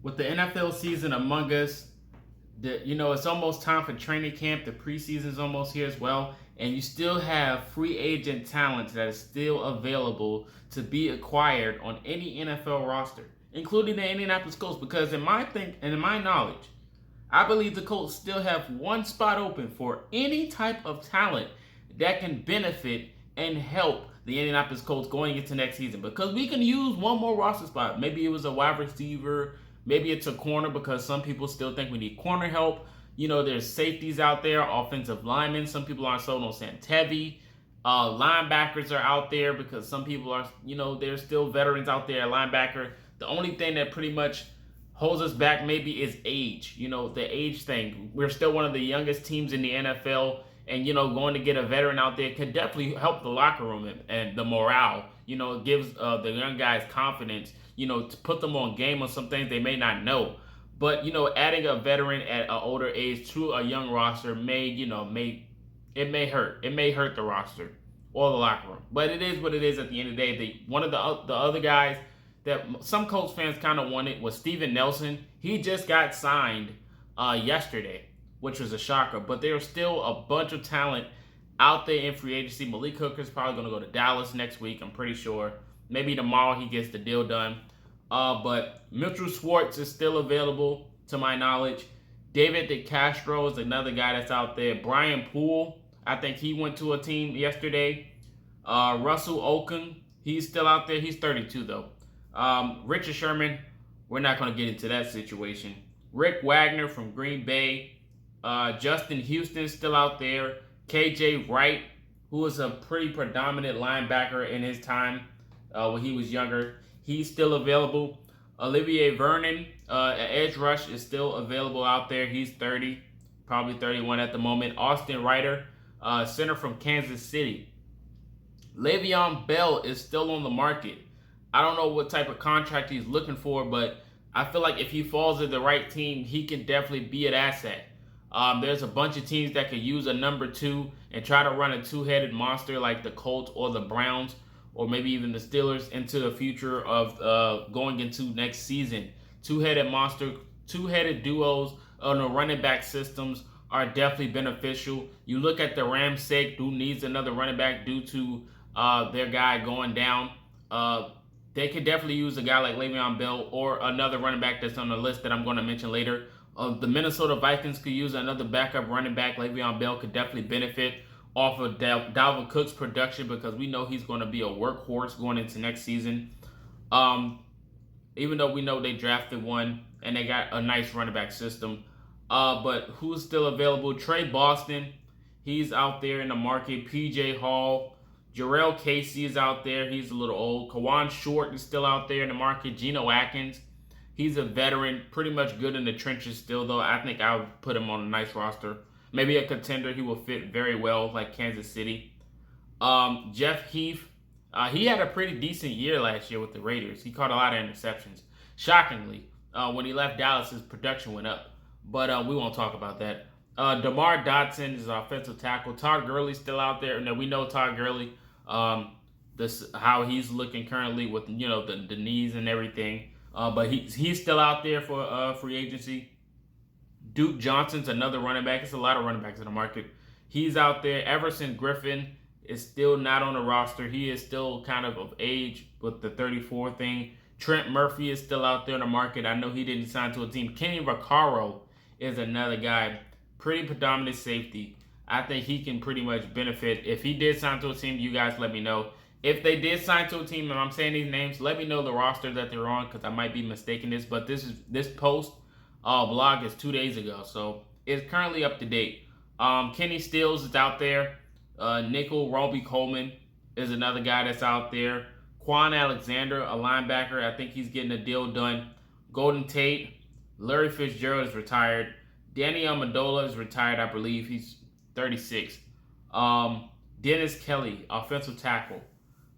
with the NFL season among us, it's almost time for training camp. The preseason is almost here as well, and you still have free agent talent that is still available to be acquired on any NFL roster, including the Indianapolis Colts. Because in my knowledge, I believe the Colts still have one spot open for any type of talent that can benefit and help the Indianapolis Colts going into next season. Because we can use one more roster spot. Maybe it was a wide receiver, maybe it's a corner, because some people still think we need corner help. There's safeties out there, offensive linemen. Some people aren't sold on Santevi. Linebackers are out there because some people are, there's still veterans out there at linebacker. The only thing that pretty much holds us back maybe is age. The age thing. We're still one of the youngest teams in the NFL, and going to get a veteran out there could definitely help the locker room and the morale. It gives the young guys confidence. To put them on game on some things they may not know. But adding a veteran at an older age to a young roster may hurt. It may hurt the roster or the locker room. But it is what it is at the end of the day. One of the other guys that some Colts fans kind of wanted was Steven Nelson. He just got signed yesterday, which was a shocker. But there's still a bunch of talent out there in free agency. Malik Hooker's probably going to go to Dallas next week, I'm pretty sure. Maybe tomorrow he gets the deal done. But Mitchell Schwartz is still available, to my knowledge. David DeCastro is another guy that's out there. Brian Poole, I think he went to a team yesterday. Russell Okung, he's still out there. He's 32, though. Richard Sherman, we're not going to get into that situation. Rick Wagner from Green Bay. Justin Houston still out there. KJ Wright, who was a pretty predominant linebacker in his time when he was younger. He's still available. Olivier Vernon, edge rush, is still available out there. He's 30, probably 31 at the moment. Austin Ryder, center from Kansas City. LeVeon Bell is still on the market. I don't know what type of contract he's looking for, but I feel like if he falls at the right team, he can definitely be an asset. There's a bunch of teams that could use a number 2 and try to run a two-headed monster like the Colts or the Browns, or maybe even the Steelers, into the future of going into next season. Two-headed monster, two-headed duos on the running back systems are definitely beneficial. You look at the Rams' sake, who needs another running back due to their guy going down. They could definitely use a guy like Le'Veon Bell or another running back that's on the list that I'm going to mention later. The Minnesota Vikings could use another backup running back. Le'Veon Bell could definitely benefit off of Dalvin Cook's production, because we know he's going to be a workhorse going into next season. Even though we know they drafted one and they got a nice running back system. But who's still available? Trey Boston, he's out there in the market. PJ Hall, Jarrell Casey is out there. He's a little old. Kawan Short is still out there in the market. Geno Atkins, he's a veteran, pretty much good in the trenches still, though. I think I would put him on a nice roster. Maybe a contender. He will fit very well, like Kansas City. Jeff Heath, he had a pretty decent year last year with the Raiders. He caught a lot of interceptions. Shockingly, when he left Dallas, his production went up. But we won't talk about that. DeMar Dotson is our offensive tackle. Todd Gurley's still out there. Now, we know Todd Gurley, how he's looking currently with the knees and everything. But he's still out there for free agency. Duke Johnson's another running back. It's a lot of running backs in the market. He's out there. Everson Griffin is still not on the roster. He is still kind of age with the 34 thing. Trent Murphy is still out there in the market. I know he didn't sign to a team. Kenny Vaccaro is another guy. Pretty predominant safety. I think he can pretty much benefit. If he did sign to a team, you guys let me know. If they did sign to a team and I'm saying these names, let me know the roster that they're on, because I might be mistaking this. But this post blog is 2 days ago, so it's currently up to date. Kenny Stills is out there. Nickel Roby Coleman is another guy that's out there. Quan Alexander, a linebacker, I think he's getting a deal done. Golden Tate, Larry Fitzgerald is retired. Danny Amendola is retired, I believe. He's 36. Dennis Kelly, offensive tackle.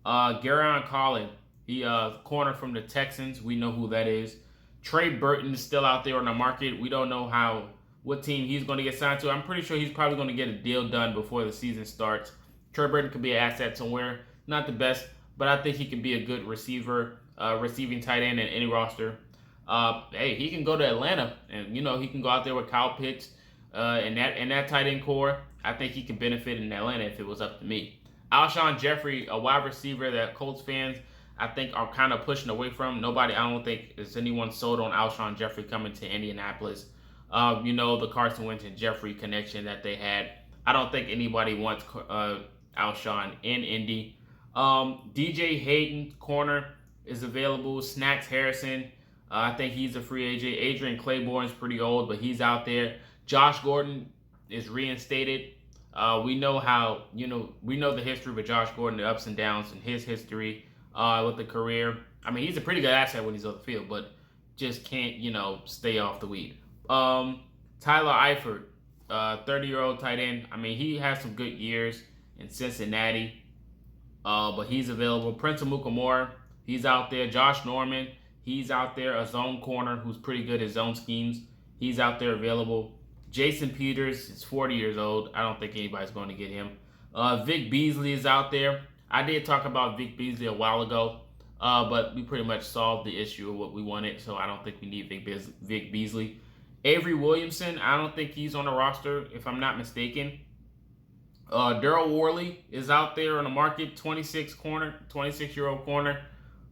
Garyon Collin, he corner from the Texans. We know who that is. Trey Burton is still out there on the market. We don't know what team he's going to get signed to. I'm pretty sure he's probably going to get a deal done before the season starts. Trey Burton could be an asset somewhere. Not the best, but I think he can be a good receiver, receiving tight end in any roster. Hey, he can go to Atlanta, and he can go out there with Kyle Pitts, and that tight end core. I think he can benefit in Atlanta if it was up to me. Alshon Jeffrey, a wide receiver that Colts fans I think are kind of pushing away from. I don't think is anyone sold on Alshon Jeffrey coming to Indianapolis. The Carson Wentz and Jeffrey connection that they had. I don't think anybody wants Alshon in Indy. DJ Hayden, corner, is available. Snacks Harrison, I think he's a free agent. Adrian Claiborne's pretty old, but he's out there. Josh Gordon is reinstated. We know the history with Josh Gordon, the ups and downs in his history with the career. I mean, he's a pretty good asset when he's on the field, but just can't, stay off the weed. Tyler Eifert, 30-year-old tight end. I mean, he has some good years in Cincinnati, but he's available. Prince Amukamara, he's out there. Josh Norman, he's out there. A zone corner who's pretty good at zone schemes. He's out there available. Jason Peters is 40 years old. I don't think anybody's going to get him. Vic Beasley is out there. I did talk about Vic Beasley a while ago, but we pretty much solved the issue of what we wanted, so I don't think we need Vic Beasley. Avery Williamson, I don't think he's on the roster, if I'm not mistaken. Daryl Worley is out there on the market, 26-year-old corner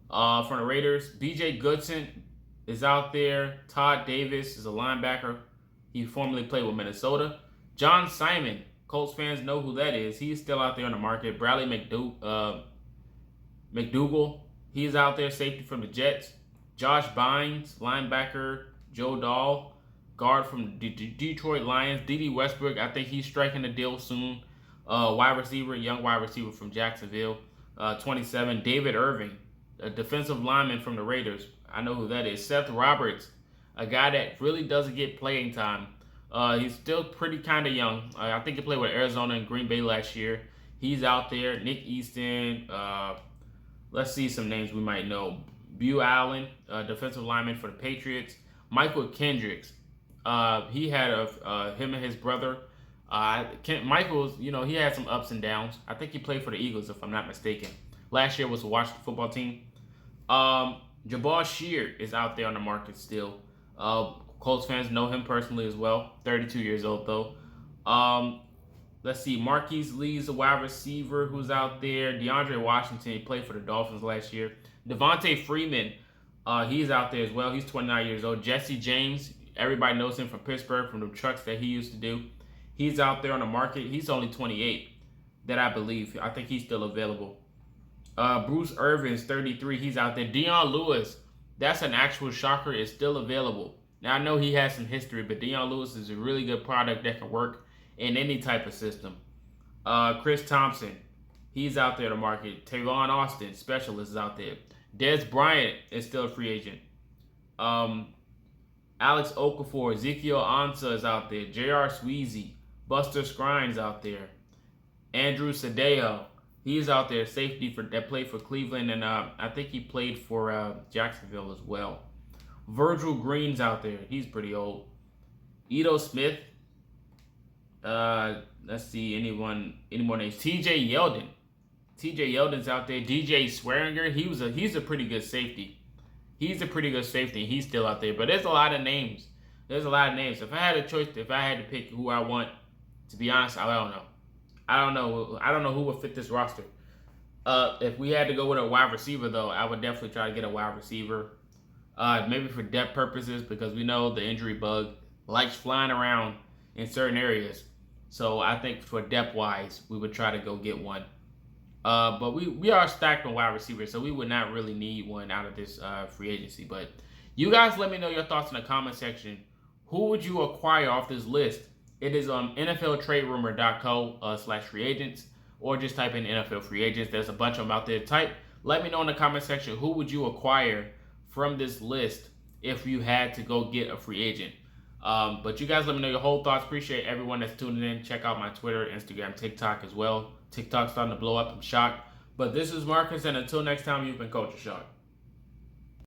from the Raiders. BJ Goodson is out there. Todd Davis is a linebacker. He formerly played with Minnesota. John Simon, Colts fans know who that is. He's still out there on the market. Bradley McDougal, he's out there, safety from the Jets. Josh Bynes, linebacker. Joe Dahl, guard from the Detroit Lions. D.D. Westbrook, I think he's striking a deal soon. Young wide receiver from Jacksonville, 27. David Irving, a defensive lineman from the Raiders. I know who that is. Seth Roberts, a guy that really doesn't get playing time. He's still pretty kind of young. I think he played with Arizona and Green Bay last year. He's out there. Nick Easton. Let's see some names we might know. Beau Allen, defensive lineman for the Patriots. Michael Kendricks. He had him and his brother. Michael's, he had some ups and downs. I think he played for the Eagles, if I'm not mistaken. Last year was the Washington football team. Jabbar Sheard is out there on the market still. Colts fans know him personally as well. 32 years old, though. Let's see. Marquise Lee's a wide receiver who's out there. DeAndre Washington, he played for the Dolphins last year. Devontae Freeman, he's out there as well. He's 29 years old. Jesse James, everybody knows him from Pittsburgh, from the trucks that he used to do. He's out there on the market. He's only 28, that I believe. I think he's still available. Bruce Irvin's 33. He's out there. Dion Lewis, that's an actual shocker, is still available. Now, I know he has some history, but Dion Lewis is a really good product that can work in any type of system. Chris Thompson, he's out there to market. Tavon Austin, specialist, is out there. Dez Bryant is still a free agent. Alex Okafor, Ezekiel Ansah is out there. J.R. Sweezy, Buster Skrines out there. Andrew Sadeo, he's out there, safety that played for Cleveland, and I think he played for Jacksonville as well. Virgil Green's out there. He's pretty old. Ito Smith. Let's see, any more names? T.J. Yeldon. T.J. Yeldon's out there. DJ Swearinger. He's a pretty good safety. He's still out there. But there's a lot of names. If I had a choice, if I had to pick who I want, to be honest, I don't know. I don't know who would fit this roster. If we had to go with a wide receiver, though, I would definitely try to get a wide receiver. Maybe for depth purposes, because we know the injury bug likes flying around in certain areas. So I think for depth-wise, we would try to go get one. But we are stacked on wide receivers, so we would not really need one out of this free agency. But you guys let me know your thoughts in the comment section. Who would you acquire off this list? It is on NFLTradeRumor.co/free agents, or just type in NFL free agents. There's a bunch of them out there to type. Let me know in the comment section, who would you acquire from this list if you had to go get a free agent. But you guys let me know your whole thoughts. Appreciate everyone that's tuning in. Check out my Twitter, Instagram, TikTok as well. TikTok's starting to blow up. I'm shocked. But this is Marcus, and until next time, you've been Culture Shock.